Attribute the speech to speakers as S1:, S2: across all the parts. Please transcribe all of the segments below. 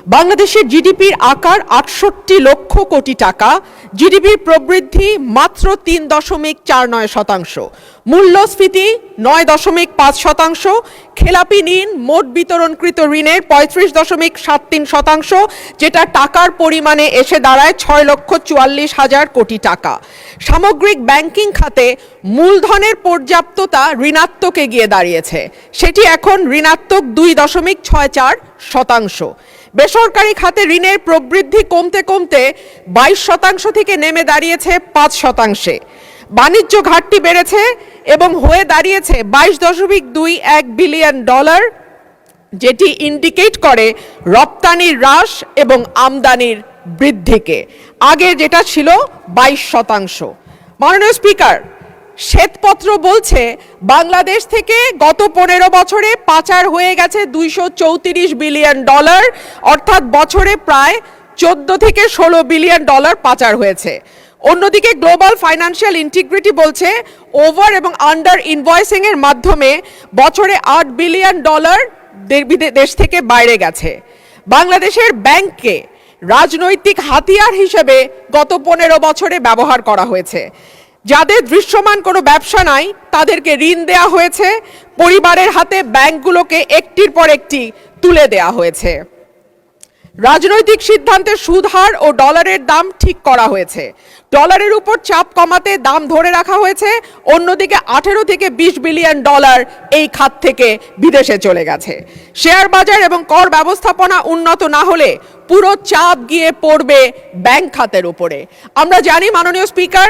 S1: বাংলাদেশের জিডিপির আকার ৬৮ লক্ষ কোটি টাকা, জিডিপির প্রবৃদ্ধি মাত্র ৩.৪৯%, মূল্যস্ফীতি ৯.৫%, খেলাপি ঋণ মোট বিতরণকৃত ঋণের ৩৫.৭৩%, যেটা টাকার পরিমাণে এসে দাঁড়ায় ৬,৪৪,০০০ কোটি টাকা। সামগ্রিক ব্যাংকিং খাতে মূলধনের পর্যাপ্ততা ঋণাত্মকে গিয়ে দাঁড়িয়েছে, সেটি এখন ঋণাত্মক ২.৬৪%। বেসরকারি খাতে ঋণের প্রবৃদ্ধি কমতে কমতে ২২% থেকে নেমে দাঁড়িয়েছে ৫%। বাণিজ্য ঘাটতি বেড়েছে এবং হয়ে দাঁড়িয়েছে $২২.২১ বিলিয়ন, যেটি ইন্ডিকেট করে রপ্তানির হ্রাস এবং আমদানির বৃদ্ধিকে। আগে যেটা ছিল ২২%। মাননীয় স্পিকার, শ্বেতপত্র বলছে বাংলাদেশ থেকে গত ১৫ বছরে পাচার হয়ে গেছে $২৩৪ বিলিয়ন, অর্থাৎ বছরে প্রায় ১৪ থেকে ১৬ বিলিয়ন ডলার পাচার হয়েছে। অন্যদিকে গ্লোবাল ফাইন্যান্সিয়াল ইন্টিগ্রিটি বলছে ওভার এবং আন্ডার ইনভয়েসিং এর মাধ্যমে বছরে $৮ বিলিয়ন দেশ থেকে বাইরে গেছে। বাংলাদেশের ব্যাংককে রাজনৈতিক হাতিয়ার হিসেবে গত ১৫ বছরে ব্যবহার করা হয়েছে। যাদের দৃশ্যমান কোনো ব্যবসা নাই তাদেরকে ঋণ দেয়া হয়েছে, পরিবারের হাতে ব্যাংকগুলোকে একটির পর একটি তুলে দেয়া হয়েছে। রাজনৈতিক সিদ্ধান্তে সুদ হার ও ডলারের দাম ঠিক করা হয়েছে, ডলারের উপর চাপ কমাতে দাম ধরে রাখা হয়েছে। অন্যদিকে ১৮ থেকে ২০ বিলিয়ন ডলার এই খাত থেকে বিদেশে চলে গেছে। শেয়ার বাজার এবং কর ব্যবস্থাপনা উন্নত না হলে পুরো চাপ গিয়ে পড়বে ব্যাংক খাতের উপরে। আমরা জানি মাননীয় স্পিকার,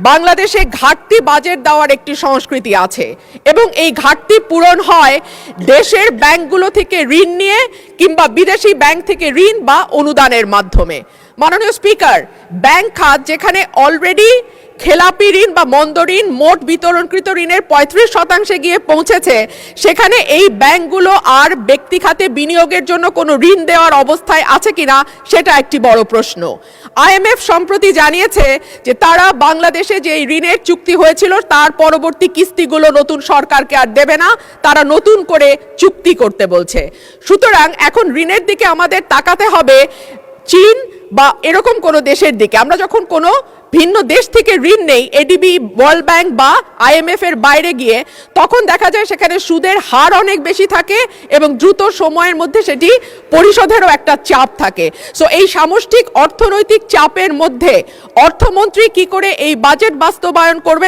S1: বাংলাদেশে ঘাটতি বাজেট দেওয়ার একটি সংস্কৃতি আছে এবং এই ঘাটতি পূরণ হয় দেশের ব্যাংকগুলো থেকে ঋণ নিয়ে কিংবা বিদেশি ব্যাংক থেকে ঋণ বা অনুদানের মাধ্যমে। মাননীয় স্পিকার, ব্যাংক খাত যেখানে অলরেডি খেলাপি ঋণ বা মন্দ ঋণ মোট বিতরণকৃত ঋণের ৩৫% গিয়ে পৌঁছেছে, সেখানে এই ব্যাংকগুলো আর ব্যক্তি খাতে বিনিয়োগের জন্য কোনো ঋণ দেওয়ার অবস্থায় আছে কিনা সেটা একটি বড় প্রশ্ন। IMF সম্প্রতি জানিয়েছে যে তারা বাংলাদেশে যে ঋণের চুক্তি হয়েছিল তার পরবর্তী কিস্তিগুলো নতুন সরকারকে আর দেবে না, তারা নতুন করে চুক্তি করতে বলছে। সুতরাং এখন ঋণের দিকে আমাদের তাকাতে হবে চীন বা এরকম কোনো দেশের দিকে। আমরা যখন কোনো ভিন্ন দেশ থেকে ঋণ নেই ADB, ওয়ার্ল্ড ব্যাংক বা IMF এর বাইরে গিয়ে, তখন দেখা যায় সেখানে সুদের হার অনেক বেশি থাকে এবং দ্রুত সময়ের মধ্যে সেটি পরিশোধেরও একটা চাপ থাকে। সো এই সামষ্টিক অর্থনৈতিক চাপের মধ্যে অর্থমন্ত্রী কি করে এই বাজেট বাস্তবায়ন করবেন